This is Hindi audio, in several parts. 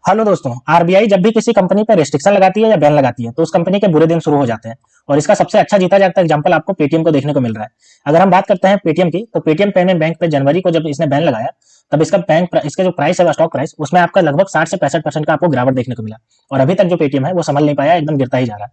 हेलो दोस्तों, आरबीआई जब भी किसी कंपनी पर रेस्ट्रिक्शन लगाती है या बैन लगाती है तो उस कंपनी के बुरे दिन शुरू हो जाते हैं। और इसका सबसे अच्छा जीता जागता एग्जांपल आपको पेटीएम को देखने को मिल रहा है। अगर हम बात करते हैं पेटीएम की, तो पेटीएम पेमेंट बैंक पे जनवरी को जब इसने बैन लगाया, तब इसका जो प्राइस है, स्टॉक प्राइस, उसमें आपका लगभग 60 से 65% का आपको गिरावट देखने को मिला। और अभी तक जो पेटीएम है वो संभल नहीं पाया, एकदम गिरता ही जा रहा है।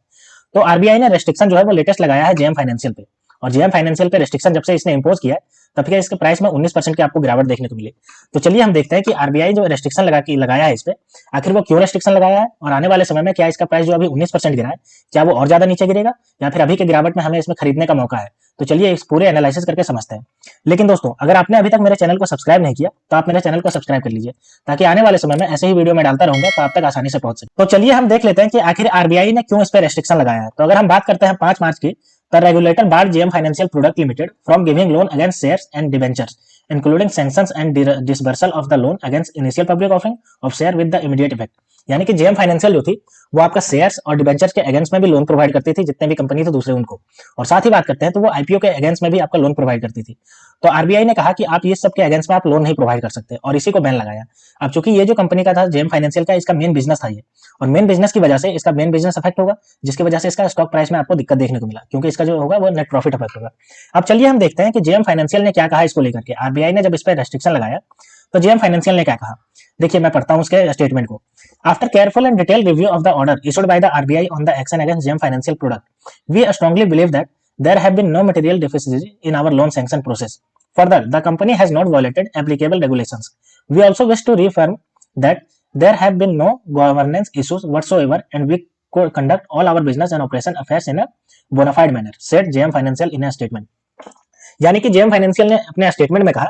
तो आरबीआई ने रेस्ट्रिक्शन जो है वो लेटेस्ट लगाया है जेएम फाइनेंशियल पे। और जेएम फाइनेंशियल पे रेस्ट्रिक्शन जब से इसने इंपोज किया है, तब के इसके प्राइस में 19% की आपको गिरावट देखने को मिली। तो चलिए हम देखते हैं कि आरबीआई जो रेस्ट्रिक्शन लगाया है इस पे, आखिर वो क्यों रेस्ट्रिक्शन लगाया है, और आने वाले समय में क्या इसका प्राइस जो अभी 19% गिरा है, क्या वो और ज्यादा नीचे गिरेगा, या फिर अभी के गिरावट में हमें इसमें खरीदने का मौका है। तो चलिए इस पूरे एनालिसिस करके समझते हैं। लेकिन दोस्तों, अगर आपने अभी तक मेरे चैनल को सब्सक्राइब नहीं किया, तो आप मेरे चैनल को सब्सक्राइब कर लीजिए, ताकि आने वाले समय में ऐसे ही वीडियो मैं डालता रहूंगा तो आप तक आसानी से पहुंच सके। तो चलिए हम देख लेते हैं कि आखिर आरबीआई ने क्यों इस पर रेस्ट्रिक्शन लगाया है। तो अगर हम बात करते हैं 5 मार्च की, the regulator barred JM Financial Product Limited from giving loan against shares and debentures, including sanctions and disbursal of the loan against initial public offering of share with the immediate effect। यानी कि जेएम फाइनेंशियल जो थी, वो आपका शेयर्स और डिबेंचर्स के अगेंस्ट में भी लोन प्रोवाइड करती थी, जितने भी कंपनी थे दूसरे उनको। और साथ ही बात करते हैं तो वो आईपीओ के अगेंस्ट में भी आपका लोन प्रोवाइड करती थी। तो आरबीआई ने कहा कि आप ये सब के अगेंस्ट में आप लोन नहीं प्रोवाइड कर सकते, और इसी को बैन लगाया। अब चूंकि ये जो कंपनी का था जेएम फाइनेंशियल का, इसका मेन बिजनेस था ये, और मेन बिजनेस की वजह से इसका मेन बिजनेस अफेक्ट होगा, जिसकी वजह से इसका स्टॉक प्राइस में आपको दिक्कत देखने को मिला, क्योंकि इसका जो होगा वो नेट प्रॉफिट अफेक्ट होगा। अब चलिए हम देखते हैं कि जेएम फाइनेंशियल ने क्या कहा इसको लेकर के। आरबीआई ने जब इस पर रेस्ट्रिक्शन लगाया, तो जेएम फाइनेंशियल ने क्या कहा, देखिए मैं पढ़ता हूं उसके स्टेटमेंट को। After careful and detail review of the order issued by the RBI on the action against JM financial product, we strongly believe that there have been no material deficiencies in our loan sanction process. Further, the company has not violated applicable regulations. We also wish to reaffirm that there have been no governance issues whatsoever, and we conduct all our business and operation affairs in a bona fide manner, said JM Financial in a statement। यानी कि जेएम फाइनेंशियल ने अपने स्टेटमेंट में कहा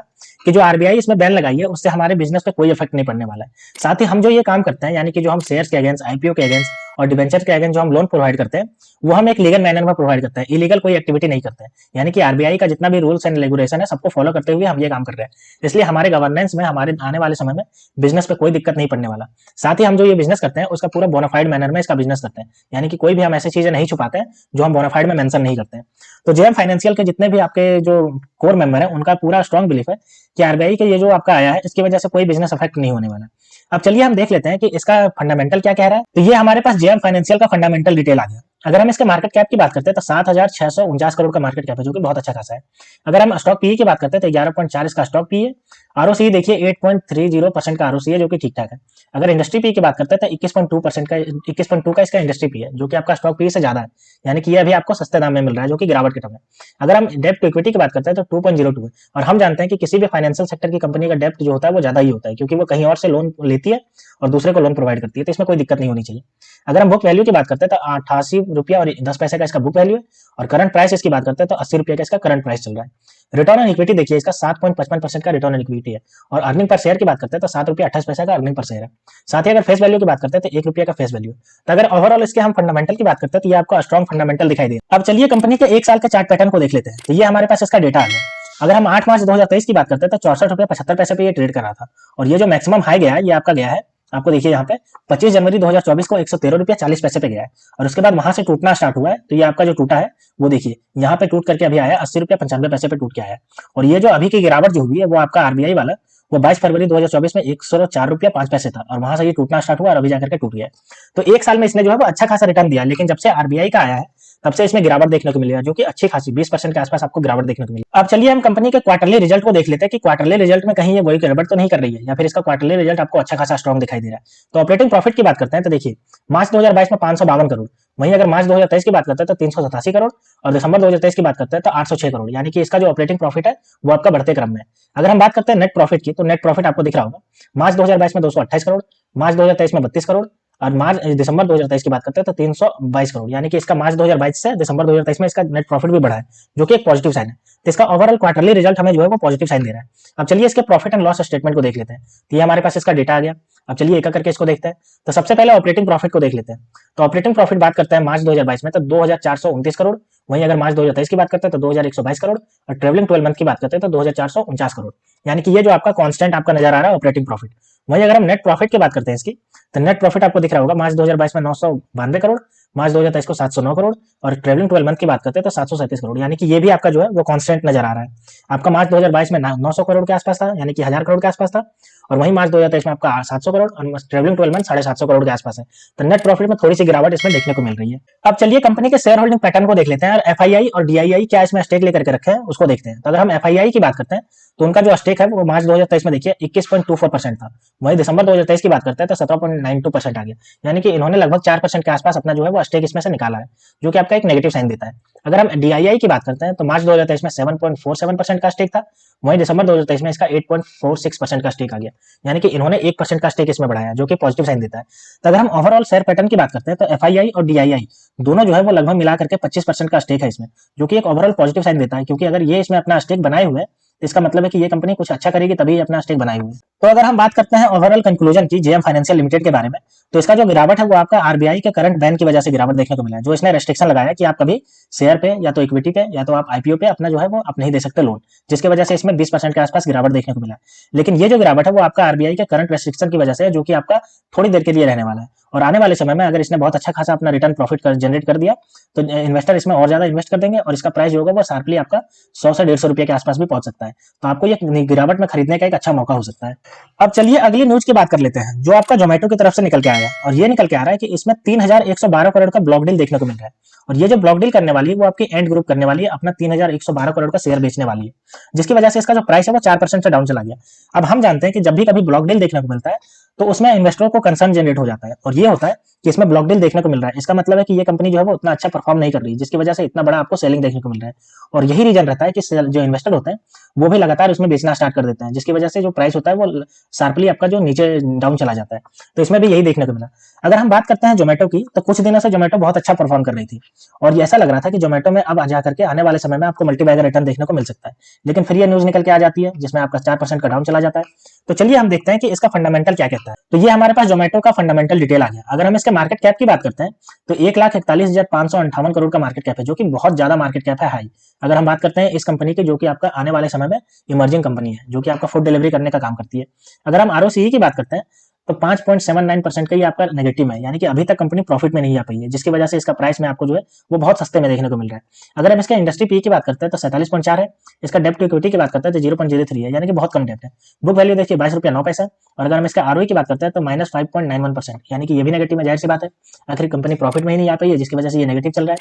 कि जो आरबीआई इसमें बैन लगाई है, उससे हमारे बिजनेस पे कोई इफेक्ट नहीं पड़ने वाला है। साथ ही हम जो ये काम करते हैं, यानी कि जो हम शेयर्स के अगेंस्ट, आईपीओ के अगेंस्ट और डिबेंचर के अगेंस्ट जो हम लोन प्रोवाइड करते हैं, वो हम एक लीगल मैनर में प्रोवाइड करते हैं, इलीगल कोई एक्टिविटी नहीं करते हैं। यानी कि आरबीआई का जितना भी रूल्स एंड रेगुलेशन है, सबको फॉलो करते हुए हम ये काम कर रहे हैं। इसलिए हमारे गवर्नेंस में, हमारे आने वाले समय में बिजनेस पे कोई दिक्कत नहीं पड़ने वाला। साथ ही हम जो ये बिजनेस करते हैं, उसका पूरा बोनाफाइड मैनर में इसका बिजनेस करते हैं, यानी कि कोई भी हम ऐसी चीजें नहीं छुपाते हैं जो हम बोनाफाइड में मेंशन नहीं करते हैं। तो जेएम फाइनेंशियल के जितने भी आपके जो कोर मेंबर है, उनका पूरा स्ट्रॉन्ग बिलीफ है कि आरबीआई के ये जो आपका आया है, इसकी वजह से कोई बिजनेस अफेक्ट नहीं होने वाला। अब चलिए हम देख लेते हैं कि इसका फंडामेंटल क्या कह रहा है। तो ये हमारे पास जेएम फाइनेंशियल का फंडामेंटल डिटेल आ गया। अगर हम इसके मार्केट कैप की बात करते हैं तो 7,649 करोड़ का मार्केट कैप है, जो कि बहुत अच्छा खासा है। अगर हम स्टॉक पीई की बात करते हैं तो 11.4 इसका स्टॉक पी है। आरओसी देखिए 8.30% का आरओसी है, जो कि ठीक ठाक है। अगर इंडस्ट्री पी की बात करते हैं तो 21.2 का इसका इंडस्ट्री पी है, जो कि आपका स्टॉक पी से ज्यादा है। यानी कि ये अभी आपको सस्ते दाम में मिल रहा है, जो कि गिरावट के टर्म है। अगर हम डेप्ट टू इक्विटी की बात करते हैं तो 2.02 है। और हम जानते हैं कि किसी भी फाइनेंशियल सेक्टर की कंपनी का डेप्ट जो होता है वो ज्यादा ही होता है, क्योंकि वो कहीं और से लोन लेती है और दूसरे को लोन प्रोवाइड करती है, तो इसमें कोई दिक्कत नहीं होनी चाहिए। अगर हम बुक वैल्यू की बात करते हैं तो 88 रुपया और 10 पैसे का इसका बुक वैल्यू है। और करंट प्राइस इसकी बात करते हैं तो 80 रुपया का इसका करंट प्राइस चल रहा है। रिटर्न ऑन इक्विटी देखिए इसका 7.55% का रिटर्न ऑन इक्विटी है। और अर्निंग पर शेयर की बात करते हैं तो 7 रुपया 28 पैसा का अर्निंग पर शेयर है। साथ ही अगर फेस वैल्यू की बात करते हैं तो 1 रुपया का फेस वैल्यू। तो अगर ओवरऑल इसके हम फंडामेंटल की बात करते हैं तो ये आपको स्ट्रॉन्ग फंडामेंटल दिखाई दे। अब चलिए कंपनी के 1 साल के चार्ट पैटर्न को देख लेते हैं। तो ये हमारे पास इसका डेटा आ गया। अगर हम 8 मार्च 2023 की बात करते हैं तो 64 रुपया 75 पैसे पे ये ट्रेड कर रहा था। और ये जो मैक्सिमम हाई गया है, ये आपका गया है, आपको देखिए यहाँ पे 25 जनवरी 2024 को 113 रुपया 40 पैसे पे गया है। और उसके बाद वहां से टूटना स्टार्ट हुआ है। तो ये आपका जो टूटा है वो देखिए यहाँ पे टूट करके अभी आया 80 रुपया 95 पैसे पे टूट के आया। और ये जो अभी की गिरावट जो हुई है वो आपका आरबीआई वाला, वो 22 फरवरी 2024 में 104 रुपया 5 पैसे था, और वहां से ये टूटना स्टार्ट हुआ और अभी जाकर के टूट गया। तो 1 साल में इसने जो है वो अच्छा खासा रिटर्न दिया। लेकिन जब से आरबीआई का आया है, तब से इसमें गिरावट देखने को मिली है, जो कि अच्छी खासी 20% के आसपास आपको गिरावट देखने को मिली। अब चलिए हम कंपनी के क्वार्टरली रिजल्ट को देख लेते हैं कि क्वार्टरली रिजल्ट में कहीं ये वही गड़बड़ तो नहीं कर रही है, या फिर इसका क्वार्टरली रिजल्ट आपको अच्छा खासा स्ट्रॉन्ग दिखाई दे रहा है। तो ऑपरेटिंग प्रॉफिट की बात करते हैं तो देखिए मार्च 2022 में 552 करोड़, वहीं अगर मार्च 2023 की बात करते हैं तो 387 करोड़, और दिसंबर 2023 की बात करते हैं तो 806 करोड़। यानी कि इसका जो ऑपरेटिंग प्रॉफिट है वो आपका बढ़ते क्रम में है। अगर हम बात करते हैं नेट प्रॉफिट की, तो नेट प्रॉफिट आपको दिख रहा होगा मार्च 2022 में 228 करोड़, मार्च 2023 में 32 करोड़, और दिसंबर 2023 की बात करते हैं तो 322 करोड़। यानी कि इसका मार्च 2022 से दिसंबर 2023 में इसका नेट प्रॉफिट भी बढ़ा है, जो कि एक पॉजिटिव साइन है। तो इसका ओवरऑल क्वार्टरली रिजल्ट हमें जो है वो पॉजिटिव साइन दे रहा है। अब चलिए इसके प्रॉफिट एंड लॉस स्टेटमेंट को देख लेते हैं। तो ये हमारे पास इसका डेटा आ गया। अब चलिए एक करके इसको देखते हैं। तो सबसे पहले ऑपरेटिंग प्रॉफिट को देख लेते हैं। तो ऑपरेटिंग प्रॉफिट बात करते हैं मार्च 2022 में तो 2429 करोड़, वहीं अगर मार्च 2023 की बात करते हैं तो 2122 करोड़, और ट्रेवलिंग 12 मंथ की बात करते हैं तो 2449 करोड़। यानी कि ये जो आपका कांस्टेंट आपका नजर आ रहा है ऑपरेटिंग प्रॉफिट। वहीं अगर हम नेट प्रॉफिट की बात करते हैं इसकी, तो नेट प्रॉफिट आपको दिख रहा होगा मार्च 2022 में 992 करोड़, मार्च 2023 को 709 करोड़, और ट्रेवलिंग 12 मंथ की बात करते हैं तो 737 करोड़। यानी कि ये भी आपका जो है वो कांस्टेंट नजर आ रहा है। आपका मार्च 2022 में 900 करोड़ के आसपास था, यानी कि 1000 करोड़ के आसपास था, और वहीं मार्च 2023 में आपका 700 करोड़ और ट्रेवलिंग 12 मंथ 750 करोड़ के आसपास है। तो नेट प्रॉफिट में थोड़ी सी गिरावट इसमें देखने को मिल रही है। अब चलिए कंपनी के शेयर होल्डिंग पैटर्न को देख लेते हैं और एफआईआई और डीआईआई क्या इसमें स्टेक लेकर के रखे हैं उसको देखते हैं। तो अगर हम एफआईआई की बात करते हैं तो उनका जो स्टेक है वो मार्च 2023 में देखिए 21.24% था। वहीं दिसंबर 2023 की बात करते हैं तो 17.92% आ गया, यानी कि इन्होंने लगभग 4% के आसपास अपना जो है वो स्टेक इसमें से निकाला है, जो कि आपका एक नेगेटिव साइन देता है। अगर हम डीआईआई की बात करते हैं तो मार्च 2023 में 7.47% का स्टेक था, वहीं दिसंबर 2023 में इसका 8.46% का स्टेक आ गया, यानी कि इन्होंने 1% का स्टेक इसमें बढ़ाया, जो कि पॉजिटिव साइन देता है। तो अगर हम ओवरऑल शेयर पैटर्न की बात करते हैं तो एफआईआई और डीआईआई दोनों जो है वो लगभग मिला करके 25% का स्टेक है इसमें, जो कि एक ओवरऑल पॉजिटिव साइन देता है, क्योंकि अगर ये इसमें अपना स्टेक बनाए हुए हैं तो इसका मतलब है कि ये कंपनी कुछ अच्छा करेगी तभी अपना स्टेक बनाई हुई है। तो अगर हम बात करते हैं ओवरऑल कंक्लूजन की जेएम फाइनेंशियल लिमिटेड के बारे में, तो इसका जो गिरावट है वो आपका आरबीआई के करंट बैन की वजह से गिरावट देखने को मिला है, जो इसने रेस्ट्रिक्शन लगाया कि आप कभी शेयर पे या तो इक्विटी पे या तो आप आईपीओ पे अपना जो है वो आप नहीं दे सकते लोन, जिसकी वजह से इसमें 20% के आसपास गिरावट देखने को मिला है। लेकिन ये जो गिरावट है वो आपका आरबीआई के करंट रेस्ट्रिक्शन की वजह से है, जो कि आपका थोड़ी देर के लिए रहने वाला है, और आने वाले समय में अगर इसने बहुत अच्छा खासा अपना रिटर्न प्रॉफिट जनरेट कर दिया तो इन्वेस्टर इसमें और ज्यादा इन्वेस्ट कर देंगे और इसका प्राइस जो होगा वो शार्पली आपका 100 से 150 रुपए के आसपास भी पहुंच सकता है। तो आपको ये गिरावट में खरीदने का एक अच्छा मौका हो सकता है। अब चलिए अगली न्यूज की बात कर लेते हैं, जो आपका जोमेटो की तरफ से निकल के आया है, और ये निकल के आ रहा है कि इसमें 3112 करोड़ का ब्लॉक डील देखने को मिल रहा है, और ये जो ब्लॉक डील करने वाली है वो आपकी एंड ग्रुप करने वाली है, अपना 3112 करोड़ का शेयर बेचने वाली है, जिसकी वजह से इसका जो प्राइस है वो 4% से डाउन चला गया। अब हम जानते हैं कि जब भी कभी ब्लॉक डील देखने को मिलता है तो उसमें इन्वेस्टरों को कंसर्न जनरेट हो जाता है, और ये होता है कि इसमें ब्लॉक डील देखने को मिल रहा है, इसका मतलब है कि ये कंपनी जो है वो उतना अच्छा परफॉर्म नहीं कर रही, जिसकी वजह से इतना बड़ा आपको सेलिंग देखने को मिल रहा है। और यही रीजन रहता है कि जो इन्वेस्टर होते हैं वो भी लगातार उसमें बेचना स्टार्ट कर देते हैं, जिसकी वजह से जो प्राइस होता है वो शार्पली आपका जो नीचे डाउन चला जाता है। तो इसमें भी यही देखने को मिला। अगर हम बात करते हैं जोमेटो की, तो कुछ दिनों से जोमेटो बहुत अच्छा परफॉर्म कर रही थी, और ऐसा लग रहा था कि जोमेटो में अब जा करके आने वाले समय में आपको मल्टीबैगर रिटर्न देखने को मिल सकता है, लेकिन फिर ये न्यूज निकल के आ जाती है जिसमें आपका 4% का डाउन चला जाता है। तो चलिए हम देखते हैं कि इसका फंडामेंटल क्या कहता है। तो ये हमारे पास जोमेटो का फंडामेंटल डिटेल आ गया। अगर हम इसके मार्केट कैप की बात करते हैं तो 1,41,558 करोड़ का मार्केट कैप है, जो कि बहुत ज्यादा मार्केट कैप है, हाई। अगर हम बात करते हैं इस कंपनी की, जो कि आपका आने वाले समय में इमर्जिंग कंपनी है, जो कि आपका फूड डिलीवरी करने का काम करती है। अगर हम आरओसीई की बात करते हैं तो 5.79% का ये आपका नेगेटिव है, यानी कि अभी तक कंपनी प्रॉफिट में नहीं आ पाई है, जिसकी वजह से इसका प्राइस में आपको जो है वो बहुत सस्ते में देखने को मिल रहा है। अगर हम इसका इंडस्ट्री पी की बात करते हैं तो 47.4 है। इसका डेप्ट टू इक्विटी की बात करते हैं तो 0.03 है, यानी कि बहुत कम डेप्ट है। बुक वैल्यू देखिए 22 रुपया 9 पैसा। और अगर हम इसका आरओई की बात करते हैं तो -5.91%, यानी कि ये भी नेगेटिव में, जाहिर सी बात है, आखिर कंपनी प्रॉफिट में ही नहीं आ पाई है, जिसकी वजह से ये नेगेटिव चल रहा है।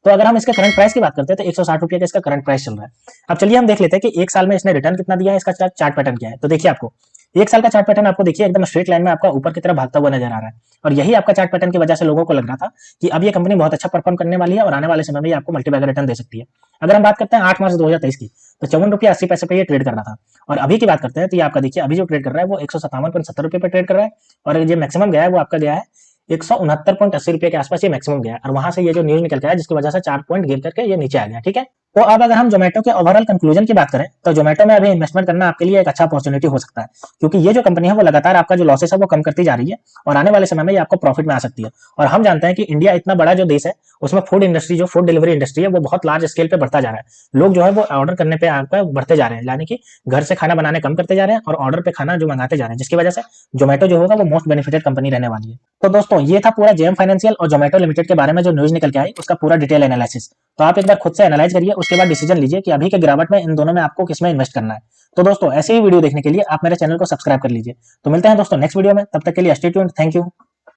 तो अगर हम इसके करंट प्राइस की बात करते हैं तो 160 रुपये का इसका करंट प्राइस चल रहा है। अब चलिए हम देख लेते हैं कि एक साल में इसने रिटर्न कितना दिया है, इसका चार्ट पैटर्न क्या है। तो देखिए आपको एक साल का चार्ट पैटर्न आपको देखिए एकदम स्ट्रेट लाइन में आपका ऊपर की तरफ भागता हुआ नजर आ रहा है, और यही आपका चार्ट पैटर्न की वजह से लोगों को लग रहा था कि अब ये कंपनी बहुत अच्छा परफॉर्म करने वाली है और आने वाले समय में आपको मल्टीबैगर रिटर्न दे सकती है। अगर हम बात करते हैं 8 मार्च 2023 की, तो 54 रुपया 80 पैसे पे ये ट्रेड कर रहा था, और अभी की बात करते हैं तो ये आपका देखिए अभी जो ट्रेड कर रहा है वो 157.70 रुपये पे ट्रेड कर रहा है, और ये मैक्सिमम गया है वो आपका गया है 169.80 रुपये के आसपास ये मैक्सिमम गया, और वहां से ये जो न्यूज निकल गया जिसकी वजह से 4 पॉइंट गिर करके ये नीचे आ गया। ठीक है, तो अब अगर हम जोमेटो के ओवरऑल कंक्लूजन की बात करें तो जोमेटो में अभी इन्वेस्टमेंट करना आपके लिए एक अच्छा अपॉर्चुनिटी हो सकता है, क्योंकि ये जो कंपनी है वो लगातार आपका जो लॉसेस है वो कम करती जा रही है, और आने वाले समय में ये आपको प्रॉफिट में आ सकती है। और हम जानते हैं कि इंडिया इतना बड़ा जो देश है उसमें फूड इंडस्ट्री, जो फूड डिलीवरी इंडस्ट्री है वो बहुत लार्ज स्केल पे बढ़ता जा रहा है। लोग जो है वो ऑर्डर करने पे आपका बढ़ते जा रहे हैं, यानी कि घर से खाना बनाने कम करते जा रहे हैं और ऑर्डर पे खाना जो मंगाते जा रहे हैं, जिसकी वजह से जोमेटो जो होगा वो मोस्ट बेनिफिटेड कंपनी रहने वाली है। तो दोस्तों ये था पूरा जेएम फाइनेंशियल और जोमेटो लिमिटेड के बारे में जो न्यूज निकल के आई, उसका पूरा डिटेल एनालिसिस। तो आप एक बार खुद से एनालाइज करिए, उसके बाद डिसीजन लीजिए कि अभी के गिरावट में इन दोनों में आपको किसमें इन्वेस्ट करना है। तो दोस्तों ऐसे ही वीडियो देखने के लिए आप मेरे चैनल को सब्सक्राइब कर लीजिए। तो मिलते हैं दोस्तों नेक्स्ट वीडियो में, तब तक के लिए स्टे ट्यून्ड, थैंक यू।